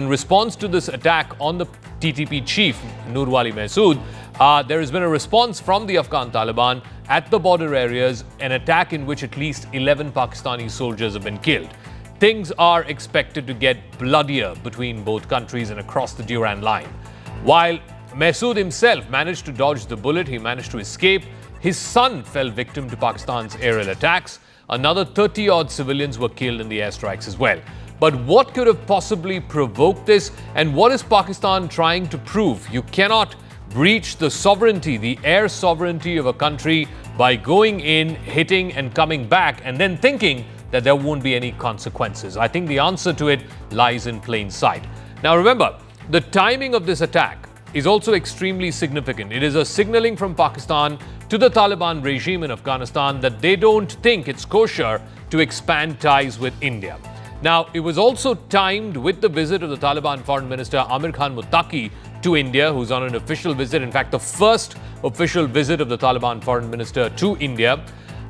In response to this attack on the TTP chief, Nurwali Masood, there has been a response from the Afghan Taliban at the border areas, an attack in which at least 11 Pakistani soldiers have been killed. Things are expected to get bloodier between both countries and across the Durand line. While Masood himself managed to dodge the bullet, he managed to escape. His son fell victim to Pakistan's aerial attacks. Another 30-odd civilians were killed in the airstrikes as well. But what could have possibly provoked this, and what is Pakistan trying to prove? You cannot breach the sovereignty, the air sovereignty of a country by going in, hitting and coming back and then thinking that there won't be any consequences. I think the answer to it lies in plain sight. Now remember, the timing of this attack is also extremely significant. It is a signaling from Pakistan to the Taliban regime in Afghanistan that they don't think it's kosher to expand ties with India. Now, it was also timed with the visit of the Taliban Foreign Minister Amir Khan Muttaqi to India, who's on an official visit, in fact, the first official visit of the Taliban Foreign Minister to India.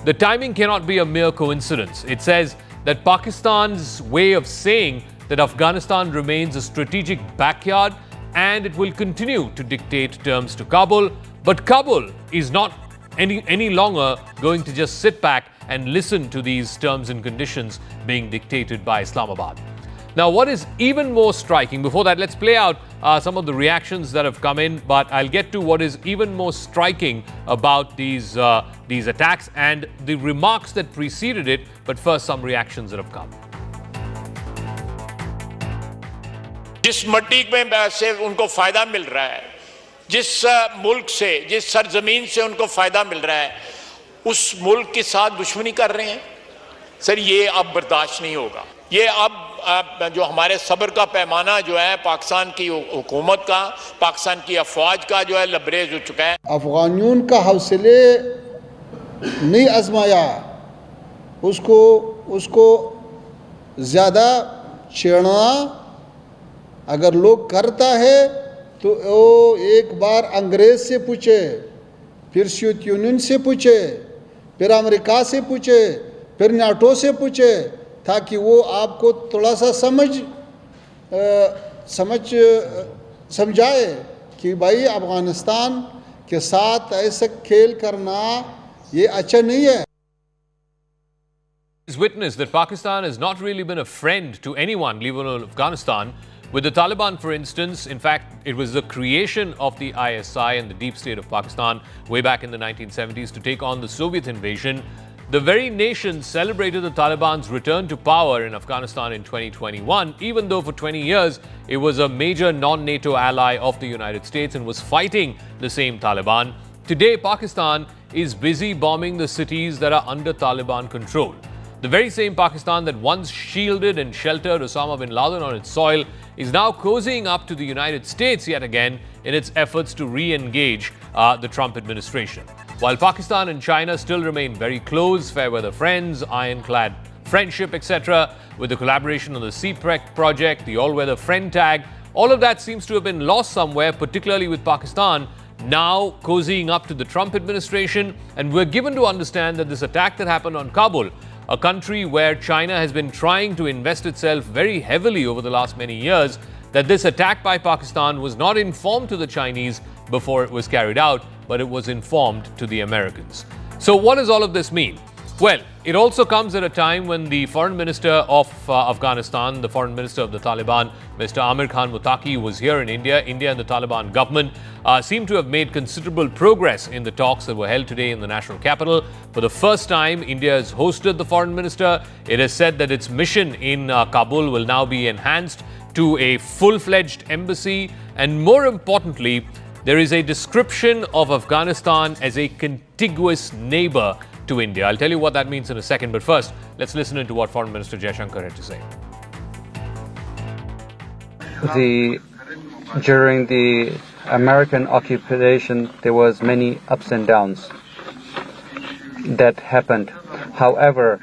The timing cannot be a mere coincidence. It says that Pakistan's way of saying that Afghanistan remains a strategic backyard and it will continue to dictate terms to Kabul. But Kabul is not any longer going to just sit back and listen to these terms and conditions being dictated by Islamabad. Now, what is even more striking, before that, let's play out some of the reactions that have come in, but I'll get to what is even more striking about these attacks and the remarks that preceded it. But first, some reactions that have come. जिस मट्टी में से उनको फायदा मिल रहा है, जिस मुल्क से, जिस सरजमीन से उनको फायदा मिल रहा है, उस मुल्क के साथ दुश्मनी कर रहे हैं। सर, ये अब बर्दाश्त नहीं होगा। ये अब जो हमारे सब्र का पैमाना जो है पाकिस्तान की हुकूमत का, पाकिस्तान की अफवाज का जो है लबरेज हो चुका है। अफगानियों का हौसले नहीं आजमाया, उसको ज़्यादा छेड़ना अगर लोग करता है तो वो एक बार अंग्रेज से पूछे, फिर सोवियत यूनियन से पूछे, फिर अमेरिका से पूछे, फिर नाटो से पूछे, ताकि वो आपको थोड़ा सा समझाए कि भाई अफगानिस्तान के साथ ऐसा खेल करना ये अच्छा नहीं है. Is witness that Pakistan has not really been a friend to anyone, leave alone Afghanistan. With the Taliban, for instance, in fact, it was the creation of the ISI and the deep state of Pakistan way back in the 1970s to take on the Soviet invasion. The very nation celebrated the Taliban's return to power in Afghanistan in 2021, even though for 20 years it was a major non-NATO ally of the United States and was fighting the same Taliban. Today, Pakistan is busy bombing the cities that are under Taliban control. The very same Pakistan that once shielded and sheltered Osama bin Laden on its soil is now cozying up to the United States yet again in its efforts to re-engage the Trump administration. While Pakistan and China still remain very close, fair-weather friends, ironclad friendship, etc., with the collaboration on the CPREC project, the all-weather friend tag, all of that seems to have been lost somewhere, particularly with Pakistan now cozying up to the Trump administration. And we're given to understand that this attack that happened on Kabul, a country where China has been trying to invest itself very heavily over the last many years, that this attack by Pakistan was not informed to the Chinese before it was carried out, but it was informed to the Americans. So what does all of this mean? Well, it also comes at a time when the foreign minister of Afghanistan, the foreign minister of the Taliban, Mr. Amir Khan Muttaqi, was here in India. India and the Taliban government seem to have made considerable progress in the talks that were held today in the national capital. For the first time, India has hosted the foreign minister. It has said that its mission in Kabul will now be enhanced to a full-fledged embassy. And more importantly, there is a description of Afghanistan as a contiguous neighbor to India. I'll tell you what that means in a second, but first, let's listen into what Foreign Minister Jaishankar had to say. During the American occupation, there was many ups and downs that happened. However,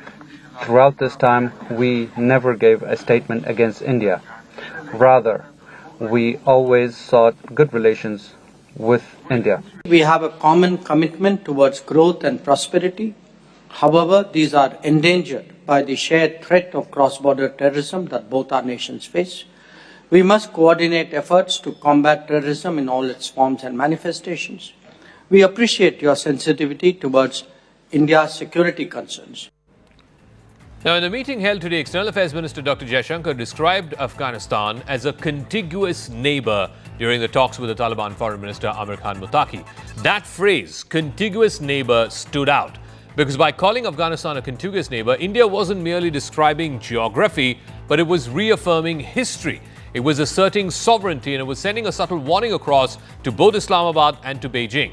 throughout this time, we never gave a statement against India. Rather, we always sought good relations with India. We have a common commitment towards growth and prosperity. However, these are endangered by the shared threat of cross-border terrorism that both our nations face. We must coordinate efforts to combat terrorism in all its forms and manifestations. We appreciate your sensitivity towards India's security concerns. Now, in the meeting held today, External Affairs Minister Dr. Jaishankar described Afghanistan as a contiguous neighbor during the talks with the Taliban Foreign Minister Amir Khan Muttaqi. That phrase, contiguous neighbor, stood out because by calling Afghanistan a contiguous neighbor, India wasn't merely describing geography, but it was reaffirming history. It was asserting sovereignty, and it was sending a subtle warning across to both Islamabad and to Beijing.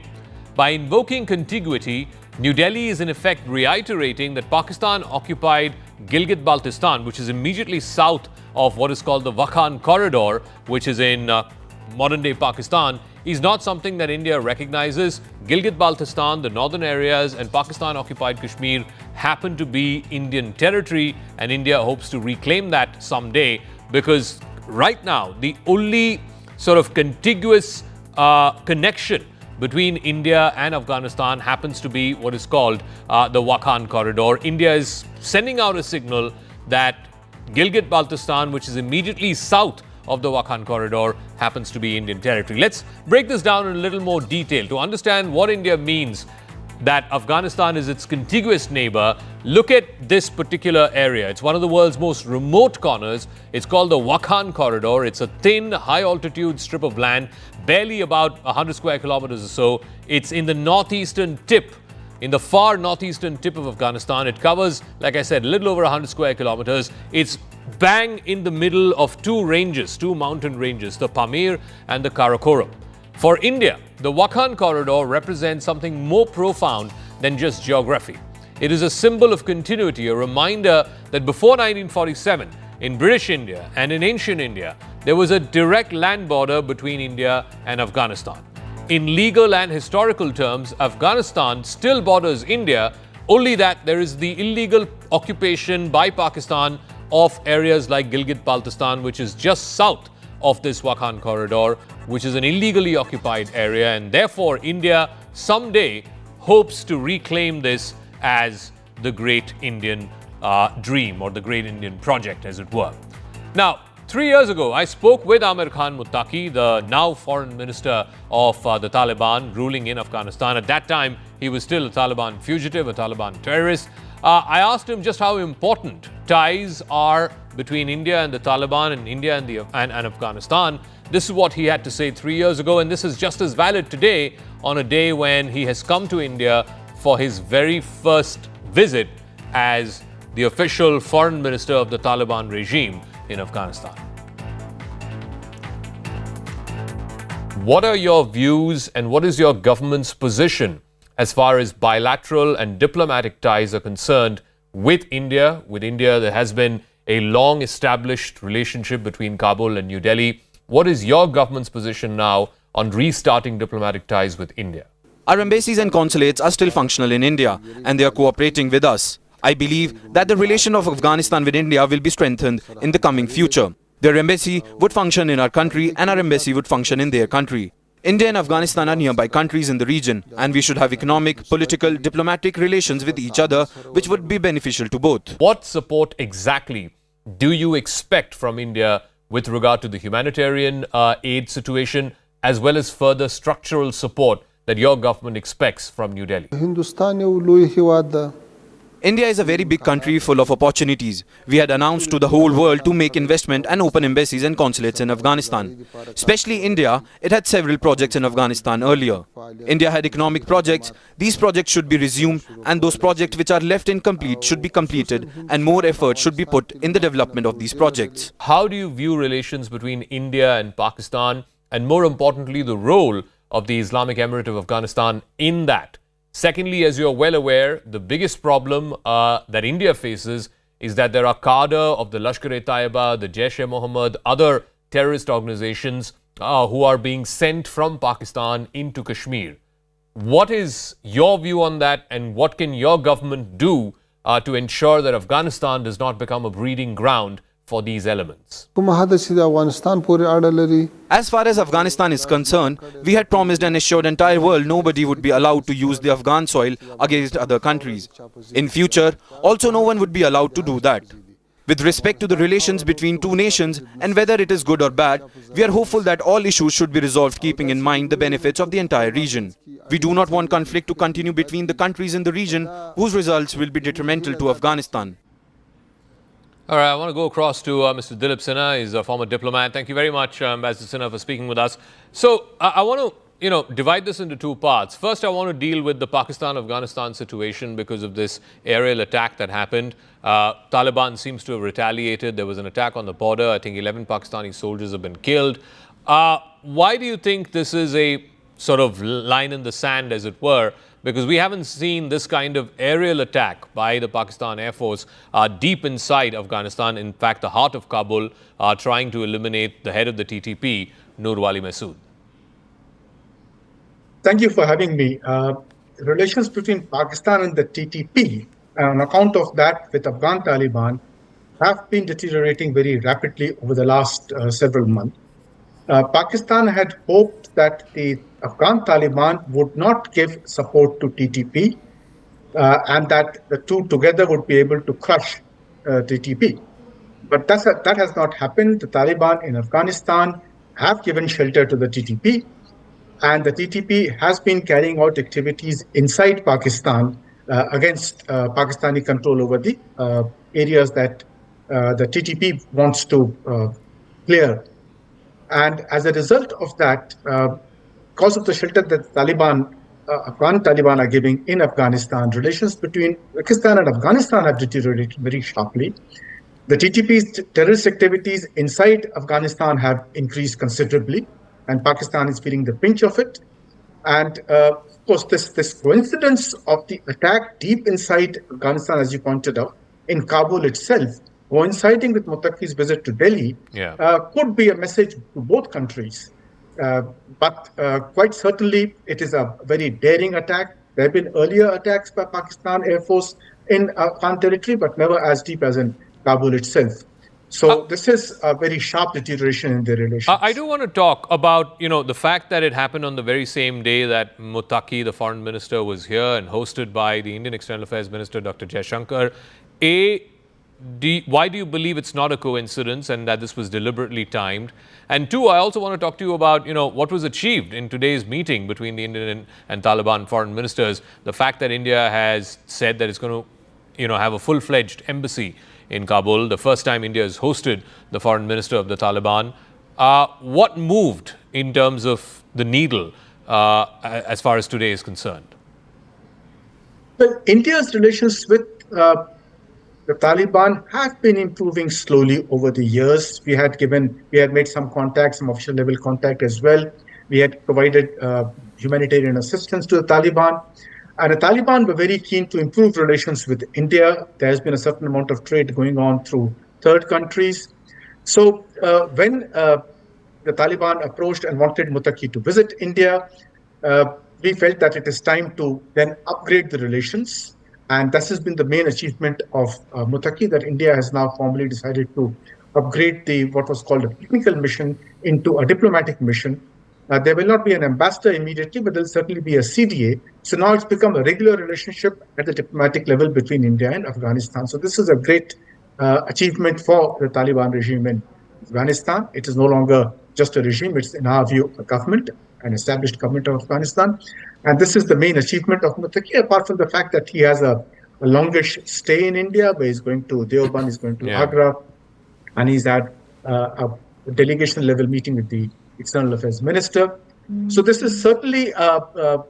By invoking contiguity, New Delhi is in effect reiterating that Pakistan-occupied Gilgit-Baltistan, which is immediately south of what is called the Wakhan Corridor, which is in modern-day Pakistan, is not something that India recognizes. Gilgit-Baltistan, the northern areas, and Pakistan-occupied Kashmir happen to be Indian territory, and India hopes to reclaim that someday because right now, the only sort of contiguous connection between India and Afghanistan happens to be what is called the Wakhan Corridor. India is sending out a signal that Gilgit-Baltistan, which is immediately south of the Wakhan Corridor, happens to be Indian territory. Let's break this down in a little more detail. To understand what India means that Afghanistan is its contiguous neighbor, look at this particular area. It's one of the world's most remote corners. It's called the Wakhan Corridor. It's a thin, high-altitude strip of land, barely about 100 square kilometers or so. It's in the northeastern tip, in the far northeastern tip of Afghanistan. It covers, like I said, a little over 100 square kilometers. It's bang in the middle of two ranges, two mountain ranges, the Pamir and the Karakoram. For India, the Wakhan Corridor represents something more profound than just geography. It is a symbol of continuity, a reminder that before 1947, in British India and in ancient India, there was a direct land border between India and Afghanistan. In legal and historical terms, Afghanistan still borders India, only that there is the illegal occupation by Pakistan of areas like Gilgit-Baltistan, which is just south of this Wakhan Corridor, which is an illegally occupied area, and therefore India someday hopes to reclaim this as the great Indian dream or the great Indian project, as it were. Now, 3 years ago, I spoke with Amir Khan Muttaqi, the now foreign minister of the Taliban ruling in Afghanistan. At that time, he was still a Taliban fugitive, a Taliban terrorist. I asked him just how important ties are between India and the Taliban and India and Afghanistan. This is what he had to say 3 years ago, and this is just as valid today on a day when he has come to India for his very first visit as the official foreign minister of the Taliban regime in Afghanistan. What are your views and what is your government's position as far as bilateral and diplomatic ties are concerned with India? With India, there has been a long-established relationship between Kabul and New Delhi. What is your government's position now on restarting diplomatic ties with India? Our embassies and consulates are still functional in India and they are cooperating with us. I believe that the relation of Afghanistan with India will be strengthened in the coming future. Their embassy would function in our country and our embassy would function in their country. India and Afghanistan are nearby countries in the region and we should have economic, political, diplomatic relations with each other which would be beneficial to both. What support exactly do you expect from India with regard to the humanitarian aid situation as well as further structural support that your government expects from New Delhi? India is a very big country full of opportunities. We had announced to the whole world to make investment and open embassies and consulates in Afghanistan. Especially India, it had several projects in Afghanistan earlier. India had economic projects. These projects should be resumed and those projects which are left incomplete should be completed and more effort should be put in the development of these projects. How do you view relations between India and Pakistan and more importantly the role of the Islamic Emirate of Afghanistan in that? Secondly, as you're well aware, the biggest problem that India faces is that there are cadre of the Lashkar-e-Taiba, the Jaish-e-Mohammed, other terrorist organizations who are being sent from Pakistan into Kashmir. What is your view on that and what can your government do to ensure that Afghanistan does not become a breeding ground for these elements? As far as Afghanistan is concerned, we had promised and assured the entire world nobody would be allowed to use the Afghan soil against other countries. In future, also no one would be allowed to do that. With respect to the relations between two nations and whether it is good or bad, we are hopeful that all issues should be resolved keeping in mind the benefits of the entire region. We do not want conflict to continue between the countries in the region whose results will be detrimental to Afghanistan. All right, I want to go across to Mr. Dilip Sinha. He's a former diplomat. Thank you very much, Ambassador Sinha, for speaking with us. So I want to divide this into two parts. First, I want to deal with the Pakistan-Afghanistan situation because of this aerial attack that happened. Taliban seems to have retaliated. There was an attack on the border. I think 11 Pakistani soldiers have been killed. Why do you think this is a sort of line in the sand, as it were? Because we haven't seen this kind of aerial attack by the Pakistan Air Force deep inside Afghanistan, in fact, the heart of Kabul, trying to eliminate the head of the TTP, Nur Wali Masood. Thank you for having me. Relations between Pakistan and the TTP, on account of that with Afghan Taliban, have been deteriorating very rapidly over the last several months. Pakistan had hoped that the Afghan Taliban would not give support to TTP and that the two together would be able to crush TTP. But that has not happened. The Taliban in Afghanistan have given shelter to the TTP, and the TTP has been carrying out activities inside Pakistan against Pakistani control over the areas that the TTP wants to clear. And as a result of that, because of the shelter that Afghan Taliban are giving in Afghanistan, relations between Pakistan and Afghanistan have deteriorated very sharply. The TTP's terrorist activities inside Afghanistan have increased considerably, and Pakistan is feeling the pinch of it. And of course, this coincidence of the attack deep inside Afghanistan, as you pointed out, in Kabul itself, coinciding with Muttaqi's visit to Delhi, could be a message to both countries. But quite certainly, it is a very daring attack. There have been earlier attacks by Pakistan Air Force in Afghan territory, but never as deep as in Kabul itself. So this is a very sharp deterioration in their relations. I do want to talk about, the fact that it happened on the very same day that Muttaqi, the foreign minister, was here and hosted by the Indian External Affairs Minister, Dr. Jaishankar. Why do you believe it's not a coincidence and that this was deliberately timed? And two, I also want to talk to you about, what was achieved in today's meeting between the Indian and Taliban foreign ministers. The fact that India has said that it's going to, have a full-fledged embassy in Kabul, the first time India has hosted the foreign minister of the Taliban. What moved in terms of the needle as far as today is concerned? Well, India's relations with the Taliban have been improving slowly over the years. We had made some contact, some official level contact as well. We had provided humanitarian assistance to the Taliban. And the Taliban were very keen to improve relations with India. There has been a certain amount of trade going on through third countries. So when the Taliban approached and wanted Muttaqi to visit India, we felt that it is time to then upgrade the relations. And this has been the main achievement of Muttaqi, that India has now formally decided to upgrade what was called a technical mission into a diplomatic mission. There will not be an ambassador immediately, but there will certainly be a CDA. So now it's become a regular relationship at the diplomatic level between India and Afghanistan. So this is a great achievement for the Taliban regime in Afghanistan. It is no longer just a regime. It's, in our view, a government, an established government of Afghanistan. And this is the main achievement of Muttaqi, apart from the fact that he has a longish stay in India, where he's going to Deoband, he's going to Agra, and he's had a delegation level meeting with the External Affairs Minister. So this is certainly an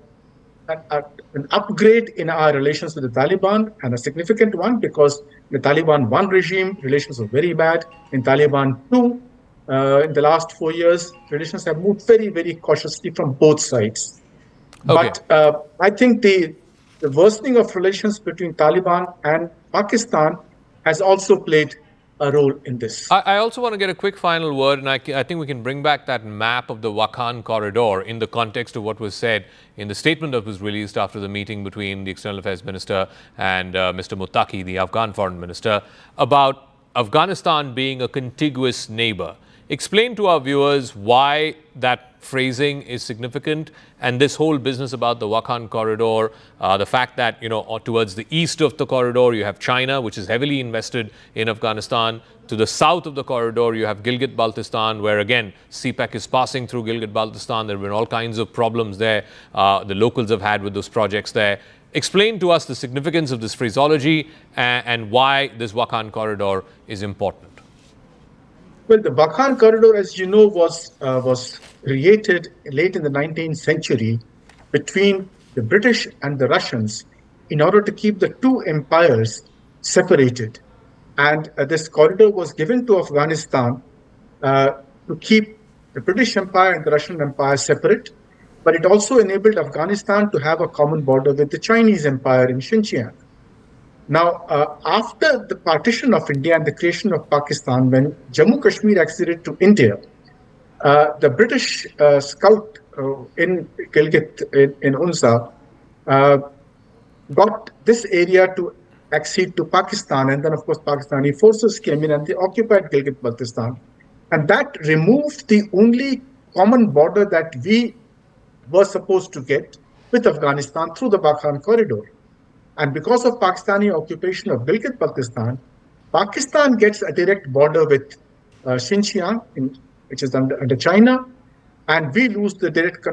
upgrade in our relations with the Taliban, and a significant one, because the Taliban 1 regime, relations were very bad. In Taliban 2, in the last 4 years, relations have moved very, very cautiously from both sides. Okay. But I think the worsening of relations between Taliban and Pakistan has also played a role in this. I also want to get a quick final word, and I think we can bring back that map of the Wakhan corridor in the context of what was said in the statement that was released after the meeting between the External Affairs Minister and Mr. Muttaqi, the Afghan Foreign Minister, about Afghanistan being a contiguous neighbor. Explain to our viewers why that phrasing is significant and this whole business about the Wakhan corridor, the fact that, towards the east of the corridor, you have China, which is heavily invested in Afghanistan. To the south of the corridor, you have Gilgit-Baltistan, where again, CPEC is passing through Gilgit-Baltistan. There have been all kinds of problems there the locals have had with those projects there. Explain to us the significance of this phraseology and why this Wakhan corridor is important. Well, the Wakhan corridor, as you know, was created late in the 19th century between the British and the Russians in order to keep the two empires separated. And this corridor was given to Afghanistan to keep the British Empire and the Russian Empire separate, but it also enabled Afghanistan to have a common border with the Chinese Empire in Xinjiang. Now, after the partition of India and the creation of Pakistan, when Jammu Kashmir acceded to India, the British scout in Gilgit, in Hunza, got this area to accede to Pakistan. And then, of course, Pakistani forces came in and they occupied Gilgit-Baltistan. And that removed the only common border that we were supposed to get with Afghanistan through the Wakhan corridor. And because of Pakistani occupation of Gilgit-Baltistan, Pakistan gets a direct border with Xinjiang, which is under China, and we lose the direct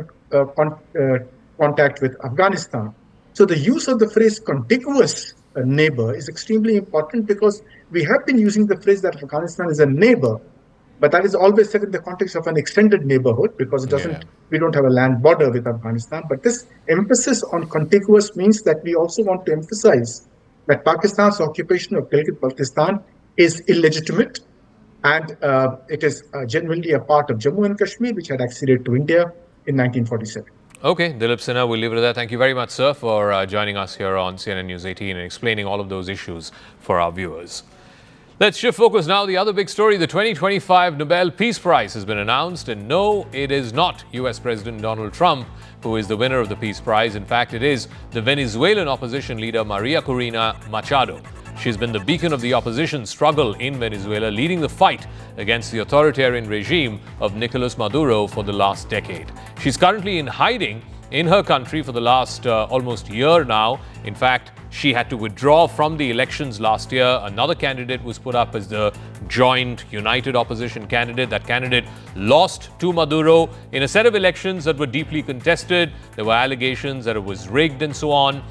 contact with Afghanistan. So the use of the phrase contiguous neighbor is extremely important because we have been using the phrase that Afghanistan is a neighbor, but that is always said in the context of an extended neighborhood because it doesn't. We don't have a land border with Afghanistan. But this emphasis on contiguous means that we also want to emphasize that Pakistan's occupation of Gilgit-Baltistan is illegitimate, and it is genuinely a part of Jammu and Kashmir, which had acceded to India in 1947. Okay, Dilip Sinha, we'll leave it at that. Thank you very much, sir, for joining us here on CNN News 18 and explaining all of those issues for our viewers. Let's shift focus now. The other big story, the 2025 Nobel Peace Prize has been announced. And no, it is not US President Donald Trump who is the winner of the Peace Prize. In fact, it is the Venezuelan opposition leader, María Corina Machado. She's been the beacon of the opposition struggle in Venezuela, leading the fight against the authoritarian regime of Nicolas Maduro for the last decade. She's currently in hiding in her country for the last almost year now. In fact, she had to withdraw from the elections last year. Another candidate was put up as the joint united opposition candidate. That candidate lost to Maduro in a set of elections that were deeply contested. There were allegations that it was rigged and so on.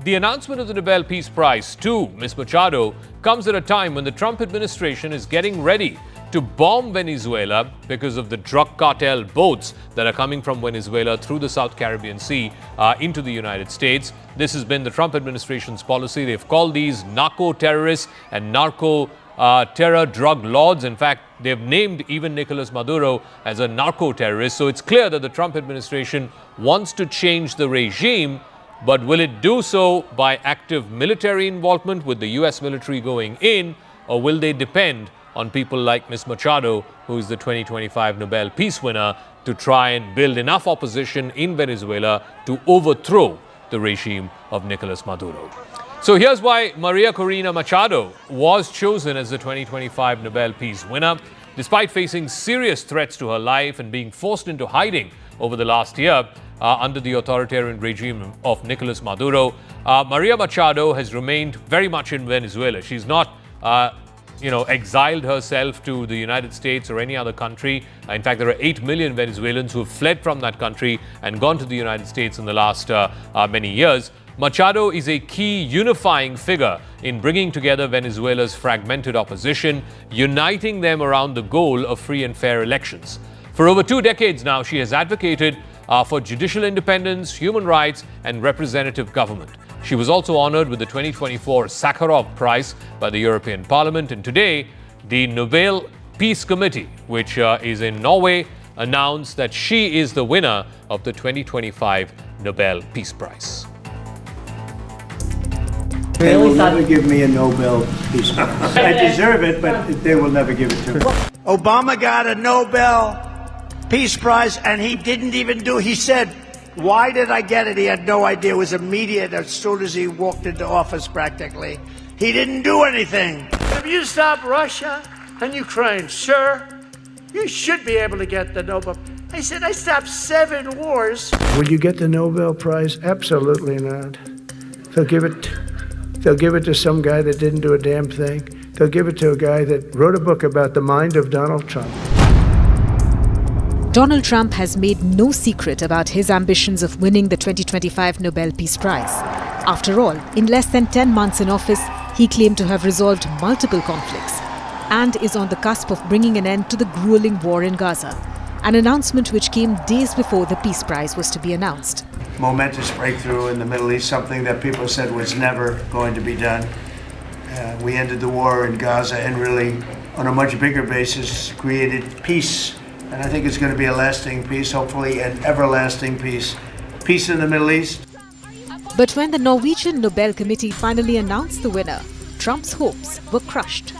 The announcement of the Nobel Peace Prize to Ms. Machado comes at a time when the Trump administration is getting ready to bomb Venezuela because of the drug cartel boats that are coming from Venezuela through the South Caribbean Sea into the United States. This has been the Trump administration's policy. They've called these narco-terrorists and narco-terror drug lords. In fact, they've named even Nicolas Maduro as a narco-terrorist. So it's clear that the Trump administration wants to change the regime. But will it do so by active military involvement with the US military going in, or will they depend on people like Ms. Machado, who is the 2025 Nobel Peace winner, to try and build enough opposition in Venezuela to overthrow the regime of Nicolas Maduro? So here's why María Corina Machado was chosen as the 2025 Nobel Peace winner. Despite facing serious threats to her life and being forced into hiding over the last year under the authoritarian regime of Nicolas Maduro, María Machado has remained very much in Venezuela. She's not exiled herself to the United States or any other country. In fact, there are 8 million Venezuelans who have fled from that country and gone to the United States in the last many years. Machado is a key unifying figure in bringing together Venezuela's fragmented opposition, uniting them around the goal of free and fair elections. For over 2 decades now, she has advocated for judicial independence, human rights, and representative government. She was also honored with the 2024 Sakharov Prize by the European Parliament. And today, the Nobel Peace Committee, which is in Norway, announced that she is the winner of the 2025 Nobel Peace Prize. They will never give me a Nobel Peace Prize. I deserve it, but they will never give it to me. Obama got a Nobel Peace Prize, and he didn't even he said, why did I get it? He had no idea. It was immediate as soon as he walked into office practically. He didn't do anything. If you stop Russia and Ukraine, sir, You should be able to get the Nobel. I said, I stopped 7 wars. Will you get the Nobel Prize? Absolutely not. They'll give it to some guy that didn't do a damn thing. They'll give it to a guy that wrote a book about the mind of Donald Trump. Donald Trump has made no secret about his ambitions of winning the 2025 Nobel Peace Prize. After all, in less than 10 months in office, he claimed to have resolved multiple conflicts and is on the cusp of bringing an end to the grueling war in Gaza, an announcement which came days before the Peace Prize was to be announced. Momentous breakthrough in the Middle East, something that people said was never going to be done. We ended the war in Gaza and really, on a much bigger basis, created peace. And I think it's going to be a lasting peace, hopefully an everlasting peace. Peace in the Middle East. But when the Norwegian Nobel Committee finally announced the winner, Trump's hopes were crushed.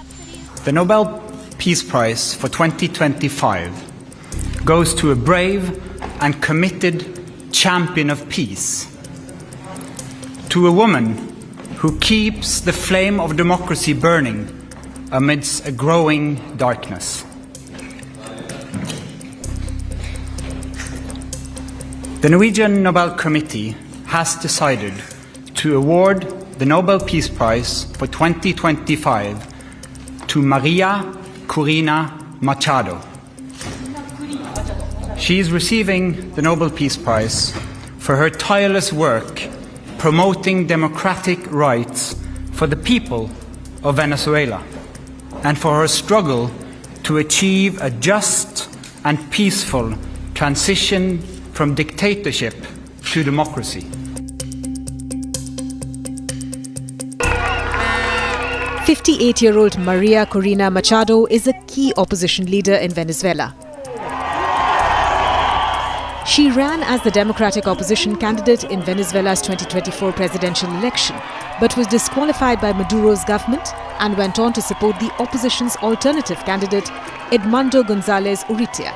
The Nobel Peace Prize for 2025 goes to a brave and committed champion of peace, to a woman who keeps the flame of democracy burning amidst a growing darkness. The Norwegian Nobel Committee has decided to award the Nobel Peace Prize for 2025 to María Corina Machado. She is receiving the Nobel Peace Prize for her tireless work promoting democratic rights for the people of Venezuela and for her struggle to achieve a just and peaceful transition from dictatorship to democracy. 58-year-old María Corina Machado is a key opposition leader in Venezuela. She ran as the Democratic opposition candidate in Venezuela's 2024 presidential election, but was disqualified by Maduro's government and went on to support the opposition's alternative candidate, Edmundo González Urrutia.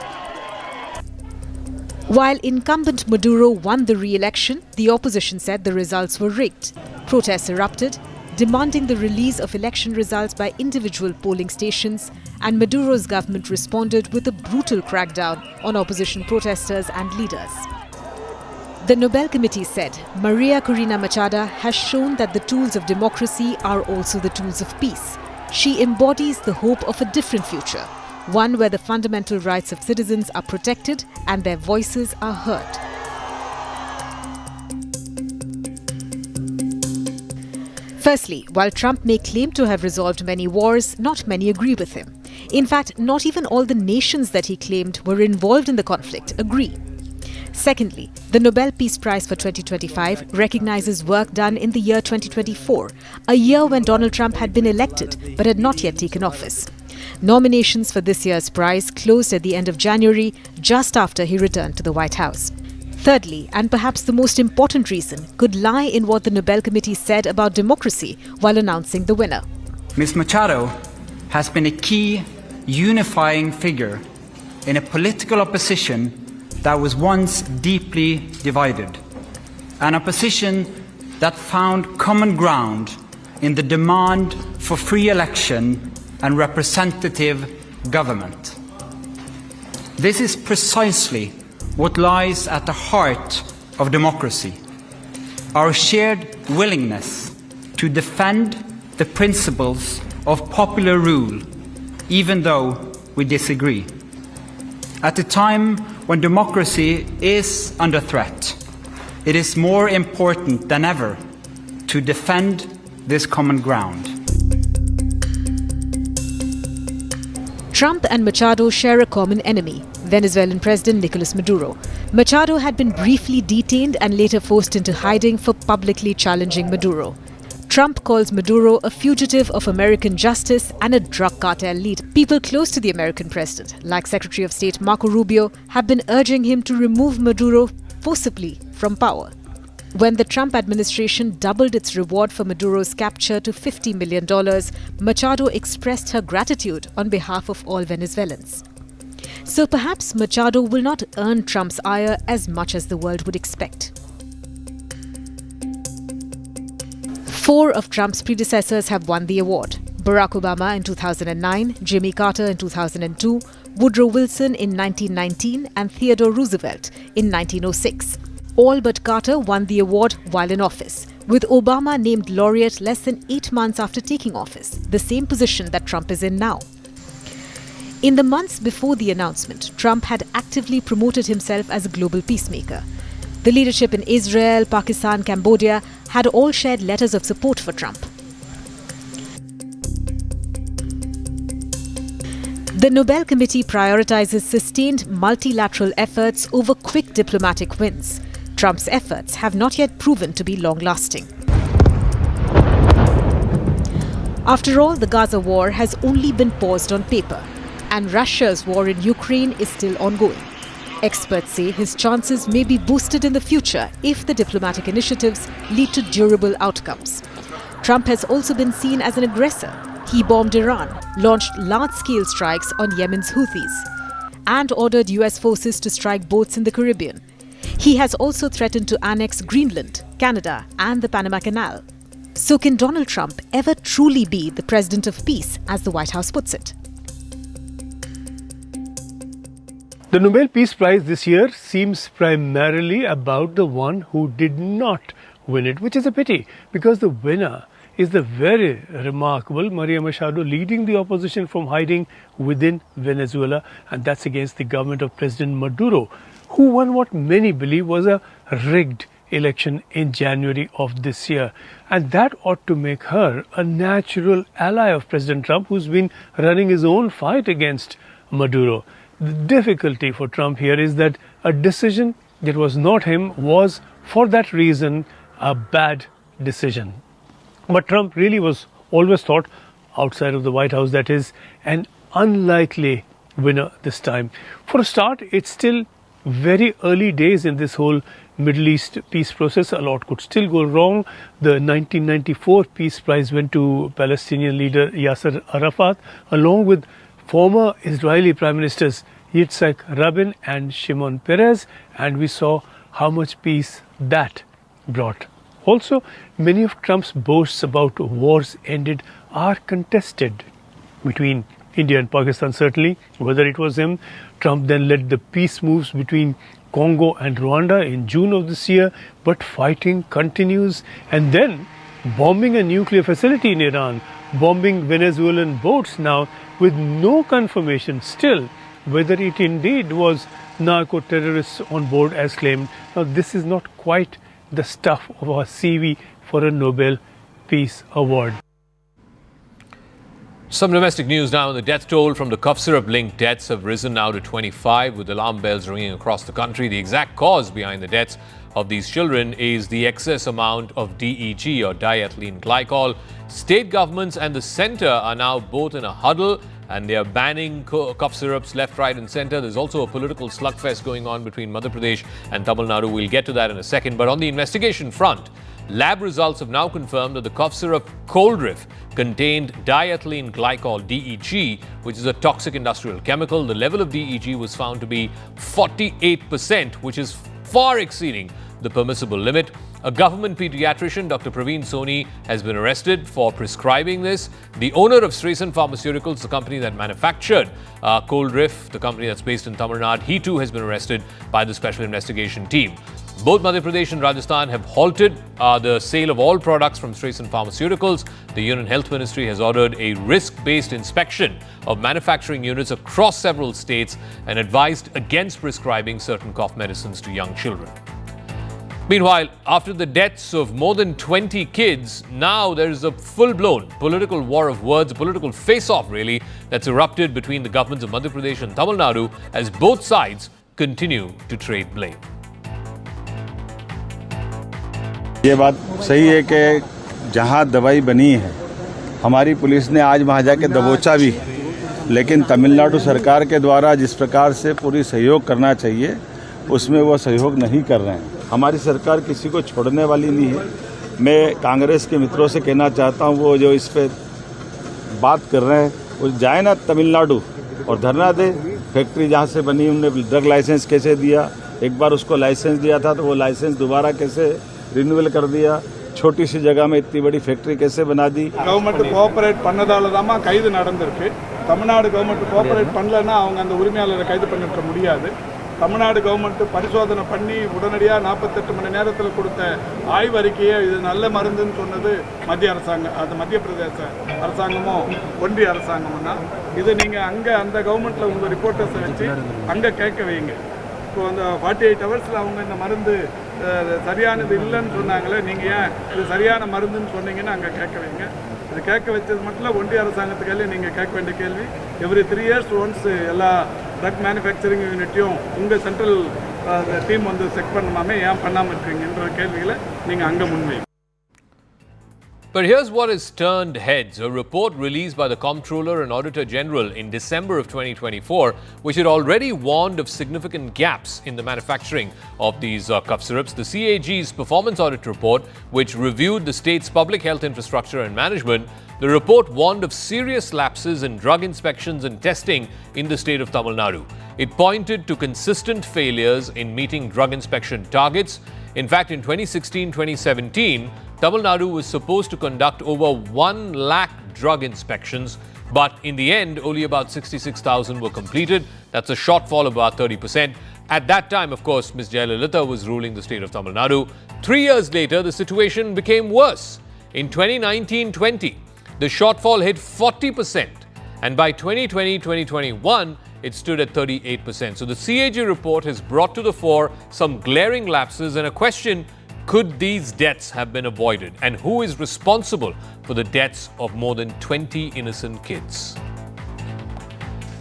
While incumbent Maduro won the re-election, the opposition said the results were rigged. Protests erupted, demanding the release of election results by individual polling stations, and Maduro's government responded with a brutal crackdown on opposition protesters and leaders. The Nobel Committee said María Corina Machado has shown that the tools of democracy are also the tools of peace. She embodies the hope of a different future, one where the fundamental rights of citizens are protected and their voices are heard. Firstly, while Trump may claim to have resolved many wars, not many agree with him. In fact, not even all the nations that he claimed were involved in the conflict agree. Secondly, the Nobel Peace Prize for 2025 recognizes work done in the year 2024, a year when Donald Trump had been elected but had not yet taken office. Nominations for this year's prize closed at the end of January, just after he returned to the White House. Thirdly, and perhaps the most important reason, could lie in what the Nobel Committee said about democracy while announcing the winner. Ms. Machado has been a key unifying figure in a political opposition that was once deeply divided, an opposition that found common ground in the demand for free election and representative government. This is precisely what lies at the heart of democracy, our shared willingness to defend the principles of popular rule, even though we disagree. At a time when democracy is under threat, it is more important than ever to defend this common ground. Trump and Machado share a common enemy, Venezuelan President Nicolas Maduro. Machado had been briefly detained and later forced into hiding for publicly challenging Maduro. Trump calls Maduro a fugitive of American justice and a drug cartel leader. People close to the American president, like Secretary of State Marco Rubio, have been urging him to remove Maduro forcibly from power. When the Trump administration doubled its reward for Maduro's capture to $50 million, Machado expressed her gratitude on behalf of all Venezuelans. So perhaps Machado will not earn Trump's ire as much as the world would expect. 4 of Trump's predecessors have won the award: Barack Obama in 2009, Jimmy Carter in 2002, Woodrow Wilson in 1919 and Theodore Roosevelt in 1906. All but Carter won the award while in office, with Obama named laureate less than 8 months after taking office, the same position that Trump is in now. In the months before the announcement, Trump had actively promoted himself as a global peacemaker. The leadership in Israel, Pakistan, Cambodia had all shared letters of support for Trump. The Nobel Committee prioritizes sustained multilateral efforts over quick diplomatic wins. Trump's efforts have not yet proven to be long-lasting. After all, the Gaza war has only been paused on paper, and Russia's war in Ukraine is still ongoing. Experts say his chances may be boosted in the future if the diplomatic initiatives lead to durable outcomes. Trump has also been seen as an aggressor. He bombed Iran, launched large-scale strikes on Yemen's Houthis, and ordered US forces to strike boats in the Caribbean. He has also threatened to annex Greenland, Canada, and the Panama Canal. So can Donald Trump ever truly be the president of peace, as the White House puts it? The Nobel Peace Prize this year seems primarily about the one who did not win it, which is a pity, because the winner is the very remarkable María leading the opposition from hiding within Venezuela, and that's against the government of President Maduro, who won what many believe was a rigged election in January of this year. And that ought to make her a natural ally of President Trump, who's been running his own fight against Maduro. The difficulty for Trump here is that a decision that was not him was, for that reason, a bad decision. But Trump really was always thought, outside of the White House, that is, an unlikely winner this time. For a start, it's still very early days in this whole Middle East peace process. A lot could still go wrong. The 1994 Peace Prize went to Palestinian leader Yasser Arafat, along with former Israeli Prime Ministers Yitzhak Rabin and Shimon Peres, and we saw how much peace that brought. Also, many of Trump's boasts about wars ended are contested between India and Pakistan, certainly. Whether it was him, Trump then led the peace moves between Congo and Rwanda in June of this year, but fighting continues. And then bombing a nuclear facility in Iran, bombing Venezuelan boats now, with no confirmation still whether it indeed was narco-terrorists on board as claimed. Now, this is not quite the stuff of a CV for a Nobel Peace Award. Some domestic news now. The death toll from the cough syrup-linked deaths have risen now to 25, with alarm bells ringing across the country. The exact cause behind the deaths of these children is the excess amount of DEG, or diethylene glycol. State governments and the centre are now both in a huddle, and they are banning cough syrups left, right and centre. There's also a political slugfest going on between Madhya Pradesh and Tamil Nadu. We'll get to that in a second. But on the investigation front, lab results have now confirmed that the cough syrup Coldriff contained diethylene glycol, DEG, which is a toxic industrial chemical. The level of DEG was found to be 48%, which is far exceeding the permissible limit. A government pediatrician, Dr. Praveen Soni, has been arrested for prescribing this. The owner of Streisand Pharmaceuticals, the company that manufactured Coldriff, the company that's based in Tamil Nadu, he too has been arrested by the special investigation team. Both Madhya Pradesh and Rajasthan have halted the sale of all products from Streisand Pharmaceuticals. The Union Health Ministry has ordered a risk-based inspection of manufacturing units across several states and advised against prescribing certain cough medicines to young children. Meanwhile, after the deaths of more than 20 kids, now there is a full-blown political war of words, a political face-off really, that's erupted between the governments of Madhya Pradesh and Tamil Nadu as both sides continue to trade blame. ये बात सही है कि जहाँ दवाई बनी है, हमारी पुलिस ने आज वहाँ जाके दबोचा भी, लेकिन तमिलनाडु सरकार के द्वारा जिस प्रकार से पूरी सहयोग करना चाहिए, उसमें वो सहयोग नहीं कर रहे हैं। हमारी सरकार किसी को छोड़ने वाली नहीं है। मैं कांग्रेस के मित्रों से कहना चाहता हूँ, वो जो इस पे बात कर रहे हैं, वो जाए ना तमिलनाडु और धरना दे। फैक्ट्री जहाँ से बनी, उन्होंने ड्रग लाइसेंस कैसे दिया, एक बार उसको लाइसेंस दिया था तो वो लाइसेंस दोबारा कैसे रिन्यूअल कर दिया, छोटी सी जगह में इतनी बड़ी फैक्ट्री कैसे बना दी। गवर्नमेंट கோஆபரேட் பண்ணதாலதாமா கைது நடந்திருக்கு. தமிழ்நாடு கவர்மெண்ட் கோஆபரேட் பண்ணலனா அவங்க அந்த உரிமையாளரை கைது பண்ணிருக்க முடியாது. தமிழ்நாடு கவர்மெண்ட் பரிசோதனை பண்ணி உடனடியாக 48 மணி நேரத்தில் கொடுத்த ஆய்வறிக்கையை இது நல்ல மருந்துன்னு சொன்னது மத்திய அரசாங்கம், அது மத்திய பிரதேச அரசாங்கமோ ஒன்றிய அரசாங்கம்னா இது நீங்கள் அங்கே அந்த கவர்மெண்ட்டில் உங்கள் ரிப்போர்ட்டர்ஸை வச்சு அங்கே கேட்க வைங்க. இப்போ அந்த 48 ஹவர்ஸில் அவங்க இந்த மருந்து சரியானது இல்லைன்னு சொன்னாங்களே, நீங்கள் ஏன் இது சரியான மருந்துன்னு சொன்னீங்கன்னு அங்கே கேட்க வைங்க. இது கேட்க வச்சது மட்டும் இல்லை, ஒன்றிய அரசாங்கத்துக்கு நீங்கள் கேட்க வேண்டிய கேள்வி எவ்ரி 3 years ஒன்ஸ் எல்லா ட்ரக் மேனுஃபேக்சரிங் யூனிட்டையும் உங்கள் சென்ட்ரல் டீம் வந்து செக் பண்ணாமே ஏன் பண்ணாமல் இருக்கீங்கன்ற கேள்விகளை நீங்கள் அங்கே முன்வைங்க. But here's what has turned heads. A report released by the Comptroller and Auditor General in December of 2024, which had already warned of significant gaps in the manufacturing of these cough syrups. The CAG's performance audit report, which reviewed the state's public health infrastructure and management, the report warned of serious lapses in drug inspections and testing in the state of Tamil Nadu. It pointed to consistent failures in meeting drug inspection targets. In fact, in 2016-2017, Tamil Nadu was supposed to conduct over 1 lakh drug inspections, but in the end, only about 66,000 were completed. That's a shortfall of about 30%. At that time, of course, Ms. Jayalalitha was ruling the state of Tamil Nadu. 3 years later, the situation became worse. In 2019-20, the shortfall hit 40%, and by 2020-2021, it stood at 38%. So the CAG report has brought to the fore some glaring lapses and a question: could these deaths have been avoided? And who is responsible for the deaths of more than 20 innocent kids?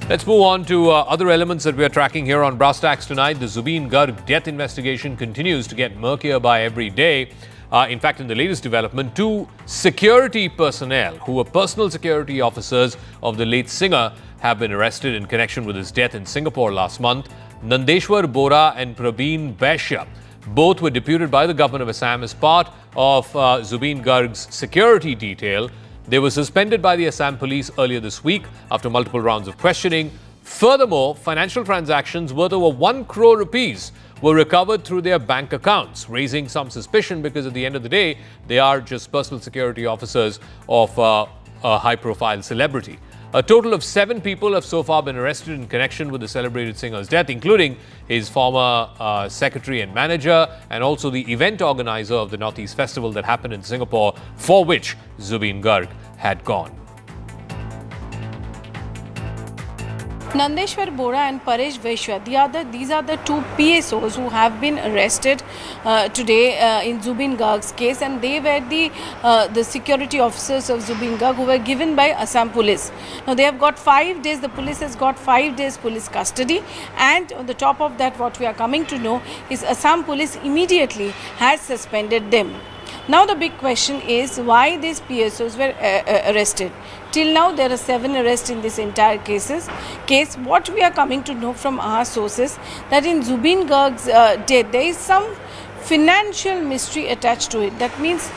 Let's move on to other elements that we are tracking here on Brass Tacks tonight. The Zubeen Garg death investigation continues to get murkier by every day. In fact, in the latest development, 2 security personnel who were personal security officers of the late singer have been arrested in connection with his death in Singapore last month. Nandeshwar Bora and Prabeen Vaishya both were deputed by the government of Assam as part of Zubeen Garg's security detail. They were suspended by the Assam police earlier this week after multiple rounds of questioning. Furthermore, financial transactions worth over 1 crore rupees were recovered through their bank accounts, raising some suspicion because at the end of the day, they are just personal security officers of a high-profile celebrity. A total of 7 people have so far been arrested in connection with the celebrated singer's death, including his former secretary and manager, and also the event organizer of the Northeast Festival that happened in Singapore, for which Zubeen Garg had gone. Nandeshwar Bora and Paresh Vaishya, these are the 2 PSOs who have been arrested today in Zubeen Garg's case, and they were the security officers of Zubeen Garg who were given by Assam police. Now they have got 5 days, the police has got 5 days police custody, and on the top of that, what we are coming to know is Assam police immediately has suspended them. Now the big question is why these PSOs were arrested. Till now there are 7 arrests in this entire case. What we are coming to know from our sources that in Zubeen Garg's death there is some financial mystery attached to it. That means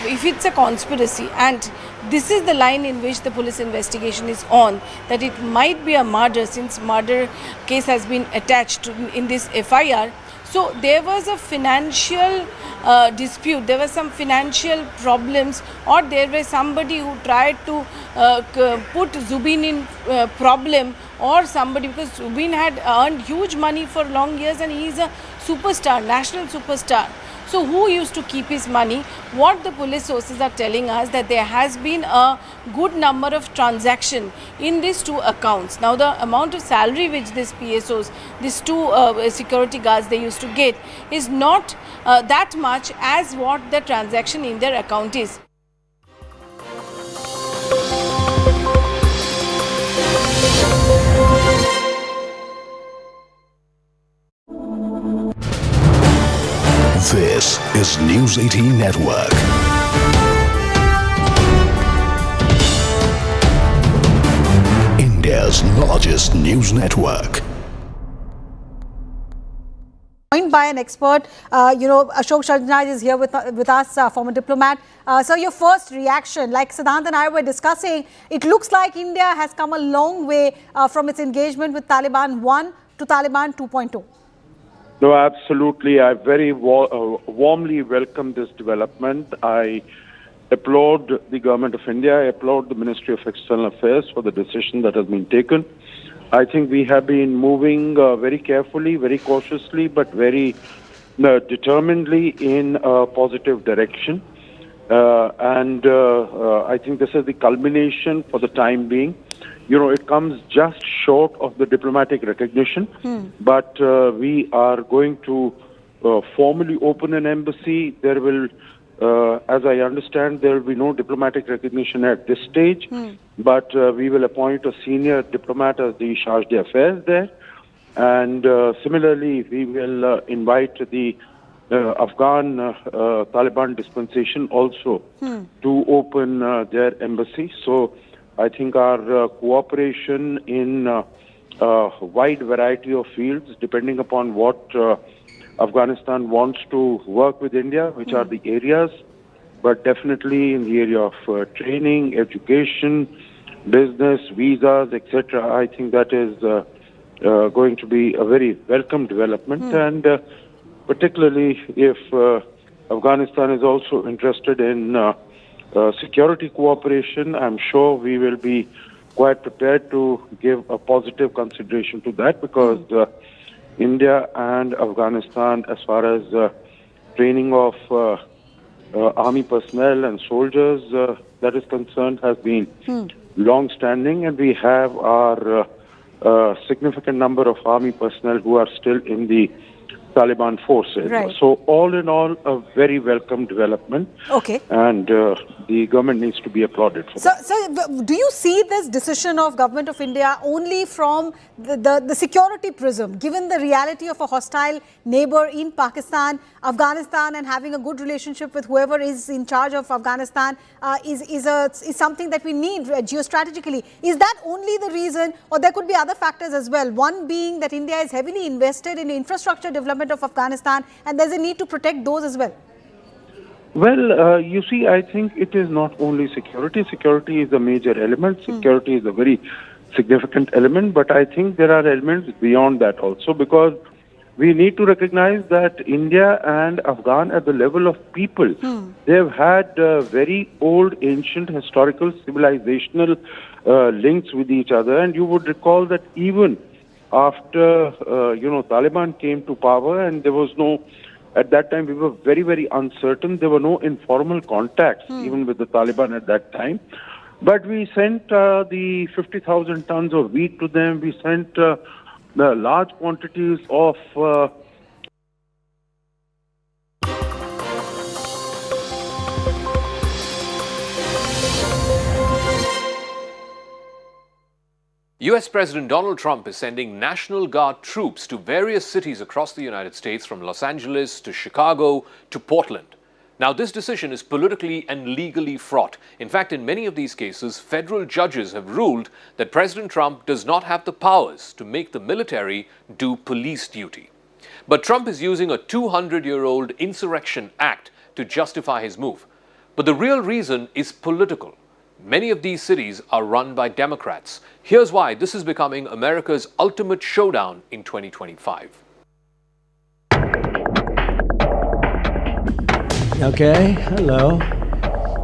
if it's a conspiracy, and this is the line in which the police investigation is on, that it might be a murder since murder case has been attached in this FIR. So there was a financial dispute, there were some financial problems, or there was somebody who tried to put Zubeen in problem, or somebody, because Zubeen had earned huge money for long years and he is a superstar, national superstar. So who used to keep his money? What the police sources are telling us that there has been a good number of transactions in these 2 accounts. Now the amount of salary which these PSOs, these 2 security guards they used to get is not that much as what the transaction in their account is. This is News 18 Network. India's largest news network. Joined by an expert, Ashok Sharjnaj is here with us, former diplomat. So your first reaction, like Siddhant and I were discussing, it looks like India has come a long way from its engagement with Taliban 1 to Taliban 2.2. No, absolutely. I very warmly welcome this development. I applaud the Government of India. I applaud the Ministry of External Affairs for the decision that has been taken. I think we have been moving very carefully, very cautiously, but very determinedly in a positive direction. I think this is the culmination for the time being. You know, it comes just short of the diplomatic recognition, but we are going to formally open an embassy. There will, as I understand, there will be no diplomatic recognition at this stage, but we will appoint a senior diplomat as the charge d'affaires there. And similarly, we will invite the Afghan Taliban dispensation also to open their embassy. So I think our cooperation in a wide variety of fields, depending upon what Afghanistan wants to work with India, which are the areas, but definitely in the area of training, education, business, visas, etc. I think that is going to be a very welcome development, and particularly if Afghanistan is also interested in security cooperation, I'm sure we will be quite prepared to give a positive consideration to that, because India and Afghanistan, as far as training of army personnel and soldiers that is concerned, has been long-standing, and we have our significant number of army personnel who are still in the Taliban forces. Right. So all in all, a very welcome development. Okay. And the government needs to be applauded for that. So do you see this decision of Government of India only from the security prism, given the reality of a hostile neighbor in Pakistan, Afghanistan, and having a good relationship with whoever is in charge of Afghanistan is something that we need geostrategically? Is that only the reason, or there could be other factors as well? One being that India is heavily invested in infrastructure development of Afghanistan, and there's a need to protect those as well. Well, you see, I think it is not only security. Security is a major element. Security is a very significant element, but I think there are elements beyond that also, because we need to recognize that India and Afghan, at the level of people, they have had very old, ancient, historical, civilizational links with each other. And you would recall that even after, Taliban came to power, and there was no, at that time we were very, very uncertain. There were no informal contacts even with the Taliban at that time. But we sent the 50,000 tons of wheat to them. We sent the large quantities of US President Donald Trump is sending National Guard troops to various cities across the United States, from Los Angeles to Chicago to Portland. Now, this decision is politically and legally fraught. In fact, in many of these cases, federal judges have ruled that President Trump does not have the powers to make the military do police duty. But Trump is using a 200-year-old Insurrection Act to justify his move. But the real reason is political. Many of these cities are run by Democrats. Here's why this is becoming America's ultimate showdown in 2025. Okay, hello.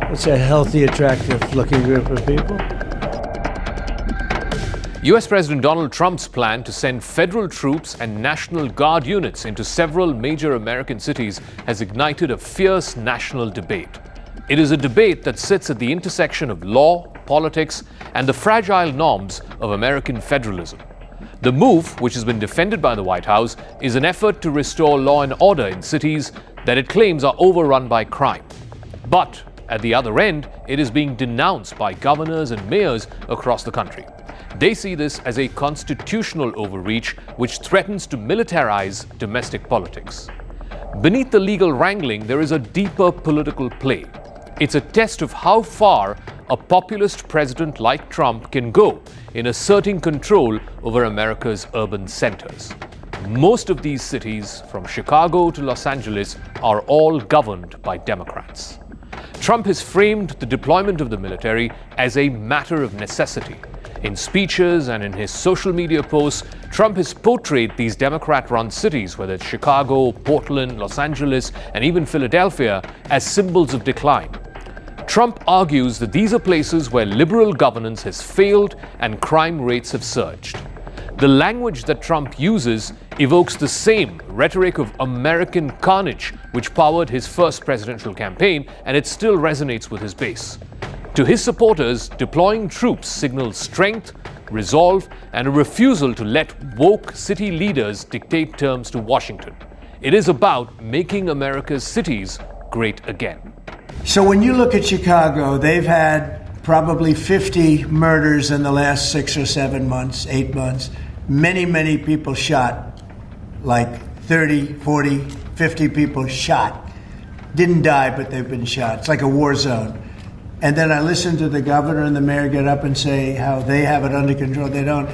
It's a healthy, attractive-looking group of people. US President Donald Trump's plan to send federal troops and National Guard units into several major American cities has ignited a fierce national debate. It is a debate that sits at the intersection of law, politics, and the fragile norms of American federalism. The move, which has been defended by the White House, is an effort to restore law and order in cities that it claims are overrun by crime. But at the other end, it is being denounced by governors and mayors across the country. They see this as a constitutional overreach which threatens to militarize domestic politics. Beneath the legal wrangling, there is a deeper political play. It's a test of how far a populist president like Trump can go in asserting control over America's urban centers. Most of these cities, from Chicago to Los Angeles, are all governed by Democrats. Trump has framed the deployment of the military as a matter of necessity. In speeches and in his social media posts, Trump has portrayed these Democrat-run cities, whether it's Chicago, Portland, Los Angeles, and even Philadelphia, as symbols of decline. Trump argues that these are places where liberal governance has failed and crime rates have surged. The language that Trump uses evokes the same rhetoric of American carnage which powered his first presidential campaign, and it still resonates with his base. To his supporters, deploying troops signals strength, resolve, and a refusal to let woke city leaders dictate terms to Washington. It is about making America's cities great again. So when you look at Chicago, they've had probably 50 murders in the last 6 or 7 months, 8 months. Many, many people shot, like 30, 40, 50 people shot. Didn't die, but they've been shot. It's like a war zone. And then I listen to the governor and the mayor get up and say how they have it under control. They don't.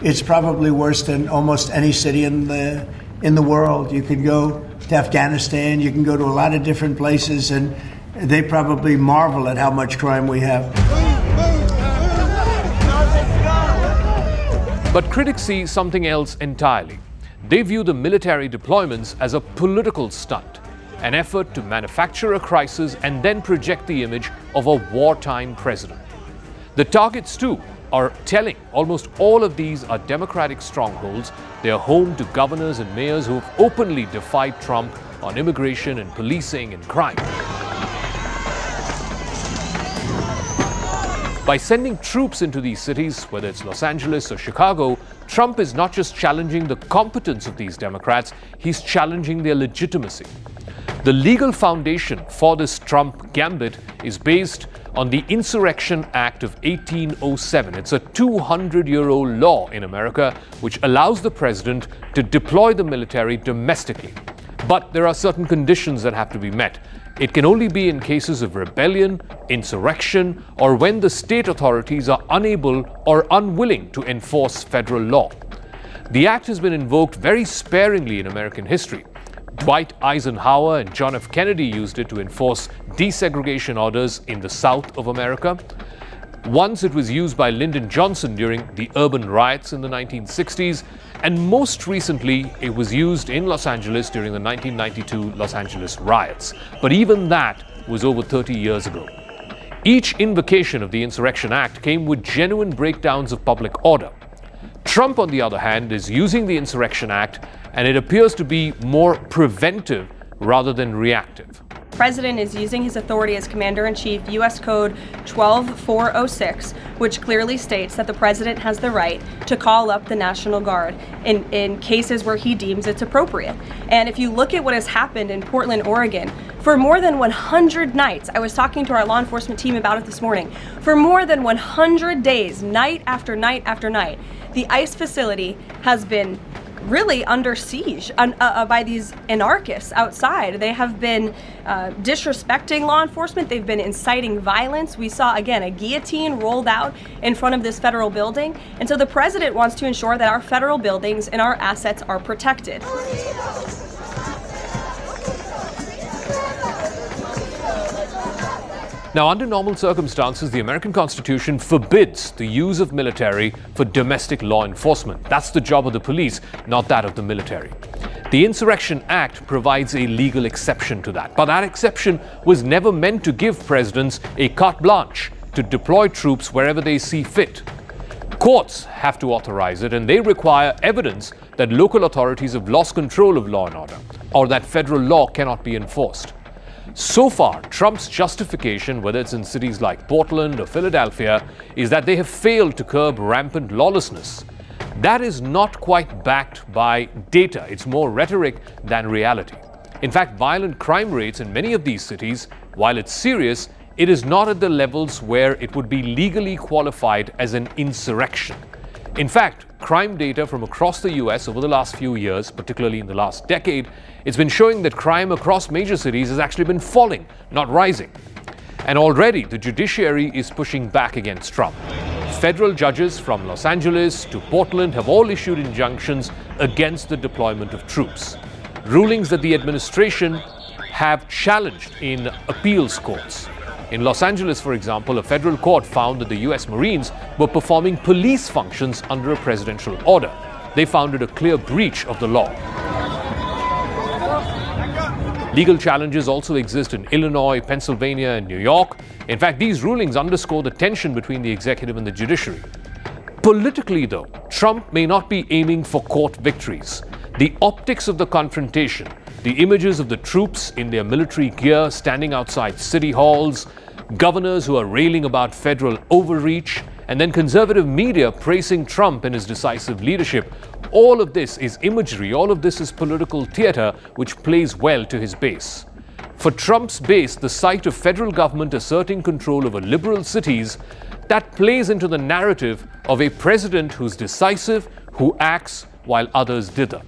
It's probably worse than almost any city in the world. You could go to Afghanistan. You can go to a lot of different places, and they probably marvel at how much crime we have. But critics see something else entirely. They view the military deployments as a political stunt, an effort to manufacture a crisis and then project the image of a wartime president. The targets, too, are telling. Almost all of these are Democratic strongholds. They are home to governors and mayors who have openly defied Trump on immigration and policing and crime. By sending troops into these cities, whether it's Los Angeles or Chicago, Trump is not just challenging the competence of these Democrats, he's challenging their legitimacy. The legal foundation for this Trump gambit is based on the Insurrection Act of 1807. It's a 200-year-old law in America which allows the president to deploy the military domestically. But there are certain conditions that have to be met. It can only be in cases of rebellion, insurrection, or when the state authorities are unable or unwilling to enforce federal law. The act has been invoked very sparingly in American history. Dwight Eisenhower and John F. Kennedy used it to enforce desegregation orders in the South of America. Once it was used by Lyndon Johnson during the urban riots in the 1960s, and most recently it was used in Los Angeles during the 1992 Los Angeles riots. But even that was over 30 years ago. Each invocation of the Insurrection Act came with genuine breakdowns of public order. Trump, on the other hand, is using the Insurrection Act, and it appears to be more preventive rather than reactive. The President is using his authority as Commander-in-Chief, U.S. Code 12406, which clearly states that the President has the right to call up the National Guard in cases where he deems it's appropriate. And if you look at what has happened in Portland, Oregon, for more than 100 nights, I was talking to our law enforcement team about it this morning, for more than 100 days, night after night after night, the ICE facility has been really under siege by these anarchists outside. They have been disrespecting law enforcement. They've been inciting violence. We saw, again, a guillotine rolled out in front of this federal building. And so the president wants to ensure that our federal buildings and our assets are protected. Now, under normal circumstances, the American Constitution forbids the use of military for domestic law enforcement. That's the job of the police, not that of the military. The Insurrection Act provides a legal exception to that, but that exception was never meant to give presidents a carte blanche to deploy troops wherever they see fit. Courts have to authorize it, and they require evidence that local authorities have lost control of law and order, or that federal law cannot be enforced. So far, Trump's justification, whether it's in cities like Portland or Philadelphia, is that they have failed to curb rampant lawlessness. That is not quite backed by data. It's more rhetoric than reality. In fact, violent crime rates in many of these cities, while it's serious, it is not at the levels where it would be legally qualified as an insurrection. In fact, crime data from across the US over the last few years, particularly in the last decade, it's been showing that crime across major cities has actually been falling, not rising. And already the judiciary is pushing back against Trump. Federal judges from Los Angeles to Portland have all issued injunctions against the deployment of troops, rulings that the administration have challenged in appeals courts. In Los Angeles, for example, a federal court found that the US Marines were performing police functions under a presidential order. They found it a clear breach of the law. Legal challenges also exist in Illinois, Pennsylvania, and New York. In fact, these rulings underscore the tension between the executive and the judiciary. Politically, though, Trump may not be aiming for court victories. The optics of the confrontation, the images of the troops in their military gear standing outside city halls, governors who are railing about federal overreach, and then conservative media praising Trump and his decisive leadership, all of this is imagery, all of this is political theater which plays well to his base. For Trump's base, the sight of federal government asserting control over liberal cities, that plays into the narrative of a president who's decisive, who acts while others dither.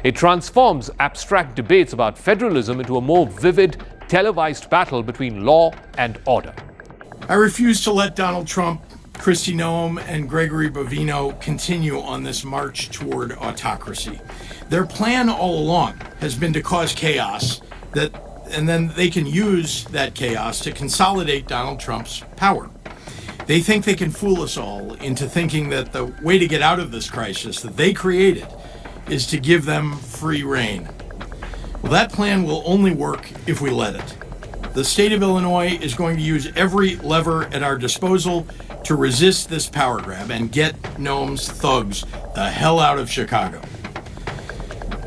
It transforms abstract debates about federalism into a more vivid, televised battle between law and order. I refuse to let Donald Trump, Kristi Noem, and Gregory Bovino continue on this march toward autocracy. Their plan all along has been to cause chaos, and then they can use that chaos to consolidate Donald Trump's power. They think they can fool us all into thinking that the way to get out of this crisis that they created is to give them free rein. Well, that plan will only work if we let it. The state of Illinois is going to use every lever at our disposal to resist this power grab and get Noem's thugs the hell out of Chicago.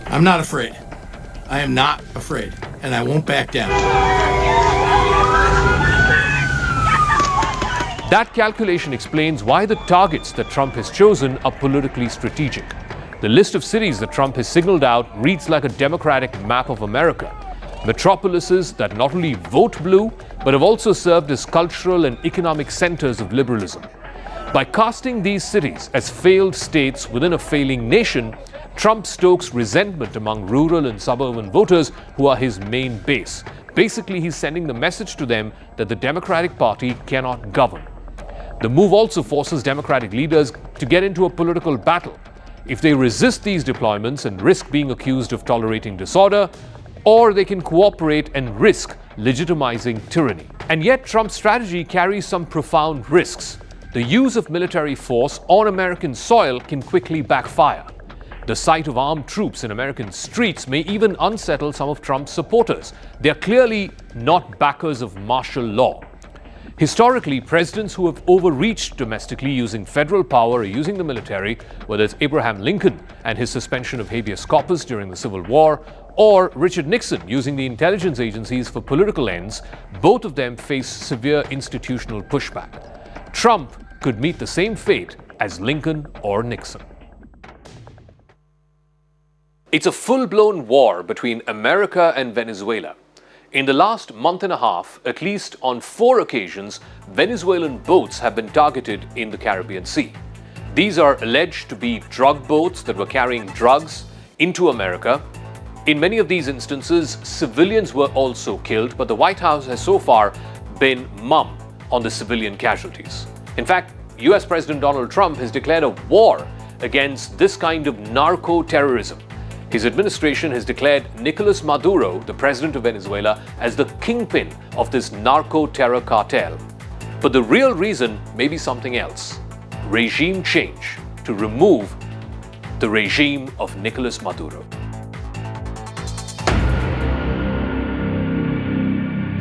I'm not afraid. I am not afraid, and I won't back down. That calculation explains why the targets that Trump has chosen are politically strategic. The list of cities that Trump has signaled out reads like a democratic map of America. Metropolises that not only vote blue, but have also served as cultural and economic centers of liberalism. By casting these cities as failed states within a failing nation, Trump stokes resentment among rural and suburban voters who are his main base. Basically, he's sending the message to them that the Democratic Party cannot govern. The move also forces Democratic leaders to get into a political battle. If they resist these deployments and risk being accused of tolerating disorder, or they can cooperate and risk legitimizing tyranny. And yet Trump's strategy carries some profound risks. The use of military force on American soil can quickly backfire. The sight of armed troops in American streets may even unsettle some of Trump's supporters. They are clearly not backers of martial law. Historically, presidents who have overreached domestically using federal power or using the military, whether it's Abraham Lincoln and his suspension of habeas corpus during the Civil War, or Richard Nixon using the intelligence agencies for political ends, both of them face severe institutional pushback. Trump could meet the same fate as Lincoln or Nixon. It's a full-blown war between America and Venezuela. In the last month and a half, at least on 4 occasions, Venezuelan boats have been targeted in the Caribbean Sea. These are alleged to be drug boats that were carrying drugs into America. In many of these instances, civilians were also killed, but the White House has so far been mum on the civilian casualties. In fact, US President Donald Trump has declared a war against this kind of narco-terrorism. His administration has declared Nicolas Maduro, the president of Venezuela, as the kingpin of this narco-terror cartel. But the real reason may be something else: regime change to remove the regime of Nicolas Maduro.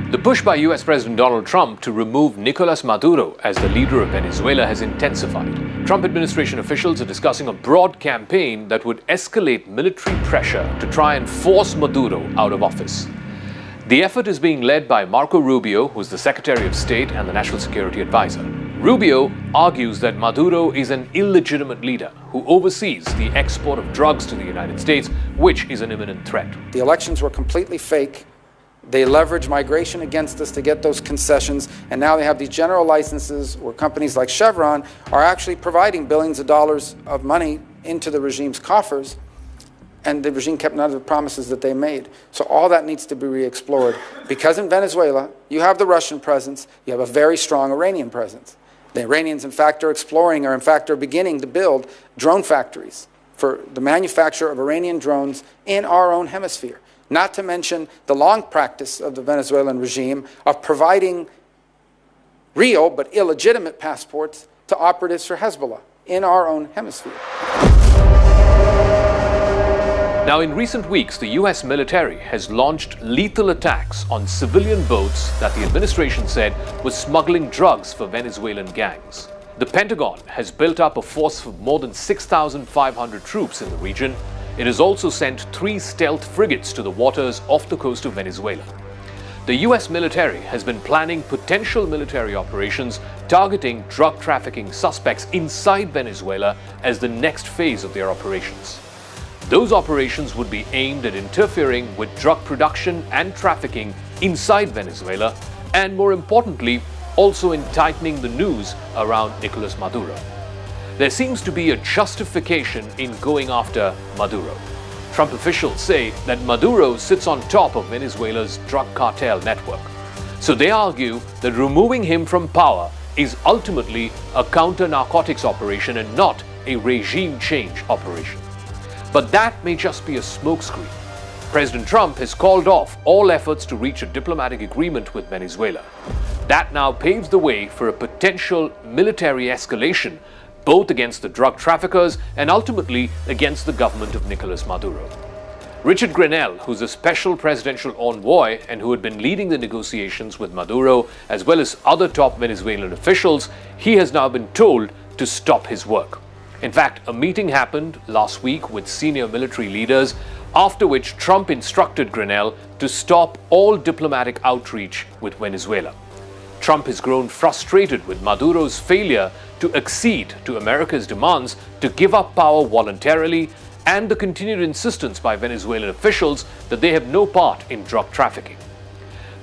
The push by US President Donald Trump to remove Nicolas Maduro as the leader of Venezuela has intensified. Trump administration officials are discussing a broad campaign that would escalate military pressure to try and force Maduro out of office. The effort is being led by Marco Rubio, who is the Secretary of State and the National Security Advisor. Rubio argues that Maduro is an illegitimate leader who oversees the export of drugs to the United States, which is an imminent threat. The elections were completely fake. They leverage migration against us to get those concessions, and now they have these general licenses where companies like Chevron are actually providing billions of dollars of money into the regime's coffers, and the regime kept none of the promises that they made. So all that needs to be re-explored, because in Venezuela, you have the Russian presence, you have a very strong Iranian presence. The Iranians, in fact, are exploring, or in fact are beginning to build drone factories for the manufacture of Iranian drones in our own hemisphere. Not to mention the long practice of the Venezuelan regime of providing real but illegitimate passports to operatives for Hezbollah in our own hemisphere. Now, in recent weeks, the US military has launched lethal attacks on civilian boats that the administration said was smuggling drugs for Venezuelan gangs. The Pentagon has built up a force of more than 6,500 troops in the region. It has also sent 3 stealth frigates to the waters off the coast of Venezuela. The US military has been planning potential military operations targeting drug trafficking suspects inside Venezuela as the next phase of their operations. Those operations would be aimed at interfering with drug production and trafficking inside Venezuela, and more importantly, also in tightening the noose around Nicolas Maduro. There seems to be a justification in going after Maduro. Trump officials say that Maduro sits on top of Venezuela's drug cartel network. So they argue that removing him from power is ultimately a counter-narcotics operation and not a regime change operation. But that may just be a smokescreen. President Trump has called off all efforts to reach a diplomatic agreement with Venezuela. That now paves the way for a potential military escalation, both against the drug traffickers and ultimately against the government of Nicolas Maduro. Richard Grenell, who's a special presidential envoy and who had been leading the negotiations with Maduro, as well as other top Venezuelan officials, he has now been told to stop his work. In fact, a meeting happened last week with senior military leaders, after which Trump instructed Grenell to stop all diplomatic outreach with Venezuela. Trump has grown frustrated with Maduro's failure to accede to America's demands to give up power voluntarily and the continued insistence by Venezuelan officials that they have no part in drug trafficking.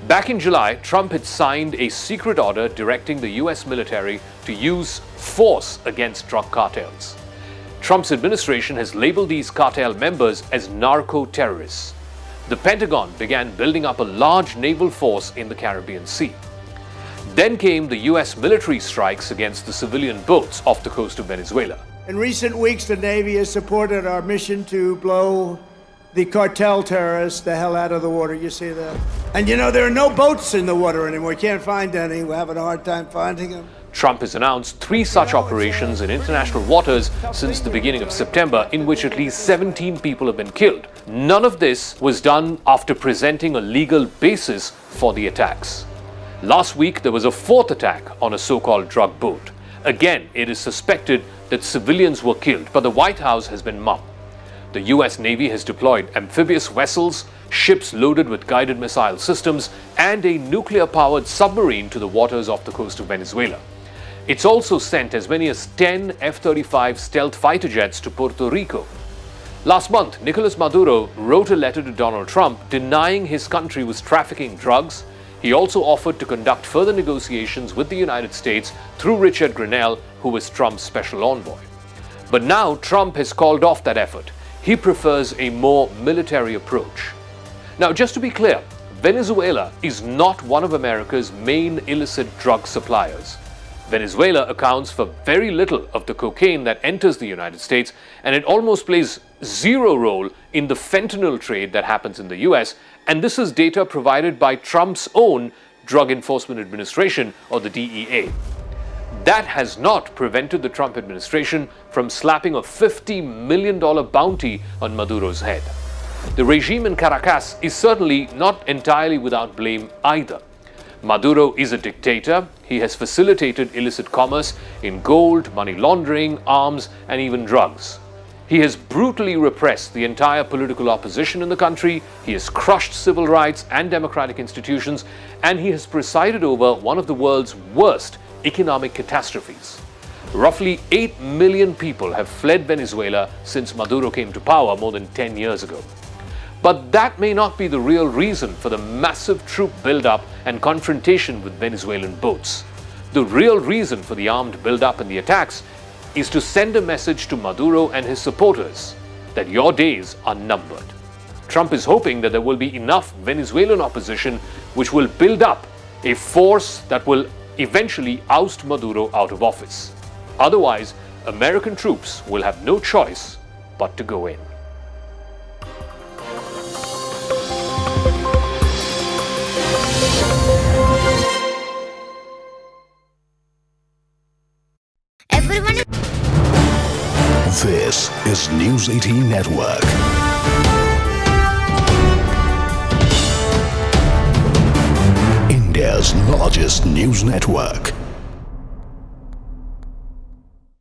Back in July, Trump had signed a secret order directing the US military to use force against drug cartels. Trump's administration has labeled these cartel members as narco-terrorists. The Pentagon began building up a large naval force in the Caribbean Sea. Then came the US military strikes against the civilian boats off the coast of Venezuela. In recent weeks, the Navy has supported our mission to blow the cartel terrorists the hell out of the water. You see that? And you know, there are no boats in the water anymore. You can't find any. We're having a hard time finding them. Trump has announced 3 such operations in international waters since the beginning of September, in which at least 17 people have been killed. None of this was done after presenting a legal basis for the attacks. Last week, there was a 4th attack on a so-called drug boat. Again, it is suspected that civilians were killed, but the White House has been mum. The US Navy has deployed amphibious vessels, ships loaded with guided missile systems, and a nuclear-powered submarine to the waters off the coast of Venezuela. It's also sent as many as 10 F-35 stealth fighter jets to Puerto Rico. Last month, Nicolas Maduro wrote a letter to Donald Trump denying his country was trafficking drugs. He also offered to conduct further negotiations with the United States through Richard Grenell, who was Trump's special envoy. But now Trump has called off that effort. He prefers a more military approach. Now, just to be clear, Venezuela is not one of America's main illicit drug suppliers. Venezuela accounts for very little of the cocaine that enters the United States, and it almost plays zero role in the fentanyl trade that happens in the US, and this is data provided by Trump's own Drug Enforcement Administration, or the DEA. That has not prevented the Trump administration from slapping a $50 million bounty on Maduro's head. The regime in Caracas is certainly not entirely without blame either. Maduro is a dictator. He has facilitated illicit commerce in gold, money laundering, arms, and even drugs. He has brutally repressed the entire political opposition in the country. He has crushed civil rights and democratic institutions, and he has presided over one of the world's worst economic catastrophes. Roughly 8 million people have fled Venezuela since Maduro came to power more than 10 years ago. But that may not be the real reason for the massive troop buildup and confrontation with Venezuelan boats. The real reason for the armed buildup and the attacks is to send a message to Maduro and his supporters that your days are numbered. Trump is hoping that there will be enough Venezuelan opposition which will build up a force that will eventually oust Maduro out of office. Otherwise, American troops will have no choice but to go in. is News 18 Network. India's largest news network.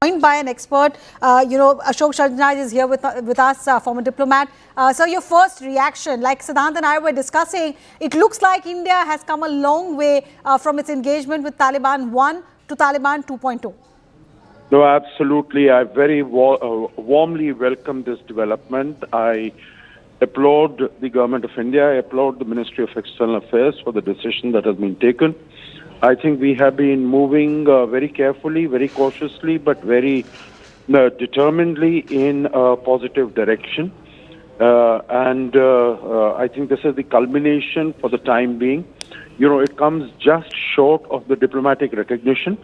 Joined by an expert, Ashok Sharjnaj is here with us, former diplomat. So your first reaction, like Siddhant and I were discussing, it looks like India has come a long way from its engagement with Taliban 1 to Taliban 2.0. No, absolutely. I very warmly welcome this development. I applaud the Government of India. I applaud the Ministry of External Affairs for the decision that has been taken. I think we have been moving very carefully, very cautiously, but very determinedly in a positive direction. I think this is the culmination for the time being. It comes just short of the diplomatic recognition,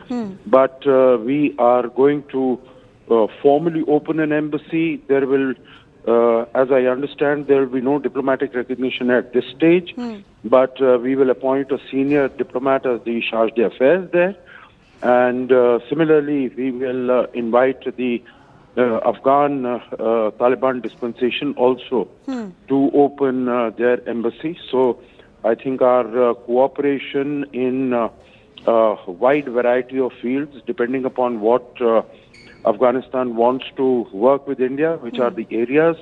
but we are going to formally open an embassy. There will, as I understand, there will be no diplomatic recognition at this stage, but we will appoint a senior diplomat as the charge d'affaires there. And similarly, we will invite the Afghan Taliban dispensation also to open their embassy. So I think our cooperation in a wide variety of fields, depending upon what Afghanistan wants to work with India, which are the areas,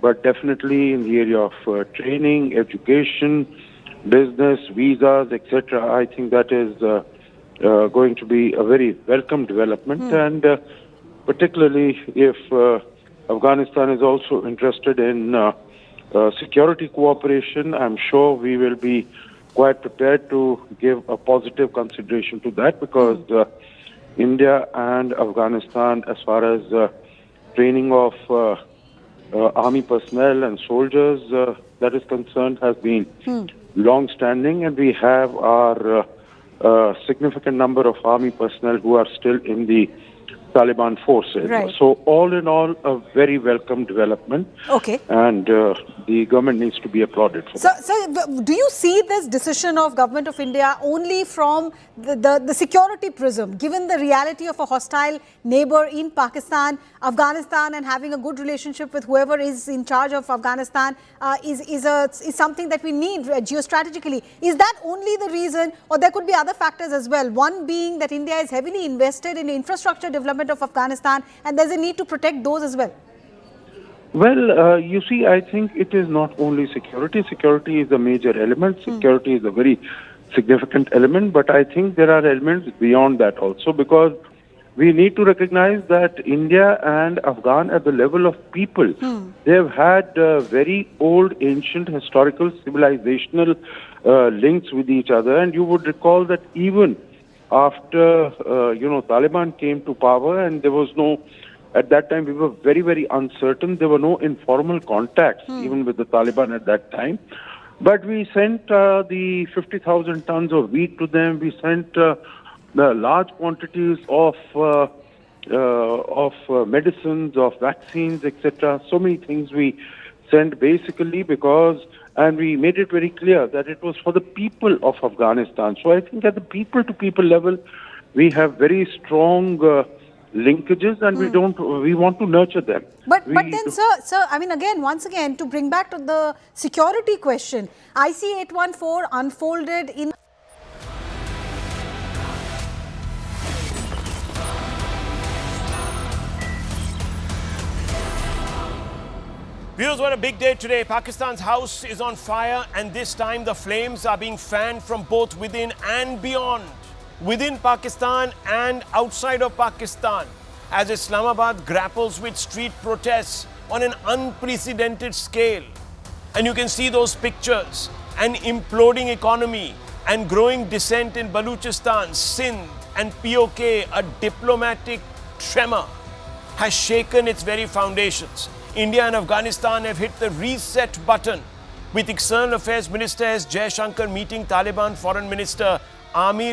but definitely in the area of training, education, business, visas, etc. I think that is going to be a very welcome development, and particularly if Afghanistan is also interested in security cooperation, I'm sure we will be quite prepared to give a positive consideration to that, because India and Afghanistan, as far as training of army personnel and soldiers that is concerned, has been long-standing, and we have our significant number of army personnel who are still in the Taliban forces. Right. So all in all, a very welcome development. Okay. And the government needs to be applauded for that. So do you see this decision of Government of India only from the security prism, given the reality of a hostile neighbor in Pakistan, Afghanistan, and having a good relationship with whoever is in charge of Afghanistan is something that we need geostrategically? Is that only the reason, or there could be other factors as well? One being that India is heavily invested in infrastructure development of Afghanistan, and there's a need to protect those as well. Well, you see, I think it is not only security. Security is a major element. Security is a very significant element, but I think there are elements beyond that also, because we need to recognize that India and Afghan, at the level of people, they have had very old, ancient, historical, civilizational links with each other. And you would recall that even after, Taliban came to power, and there was no, at that time we were very, very uncertain. There were no informal contacts even with the Taliban at that time. But we sent the 50,000 tons of wheat to them. We sent the large quantities of medicines, of vaccines, etc. So many things we sent basically because, and we made it very clear that it was for the people of Afghanistan. So I think at the people-to-people level, we have very strong linkages, and we want to nurture them. But then, sir, I mean, once again, to bring back to the security question, IC-814 unfolded in... Viewers, what a big day today. Pakistan's house is on fire, and this time the flames are being fanned from both within and beyond. Within Pakistan and outside of Pakistan, as Islamabad grapples with street protests on an unprecedented scale. And you can see those pictures, an imploding economy and growing dissent in Balochistan, Sindh and POK, a diplomatic tremor has shaken its very foundations. India and Afghanistan have hit the reset button, with External Affairs Minister S. Jaishankar meeting Taliban Foreign Minister Amir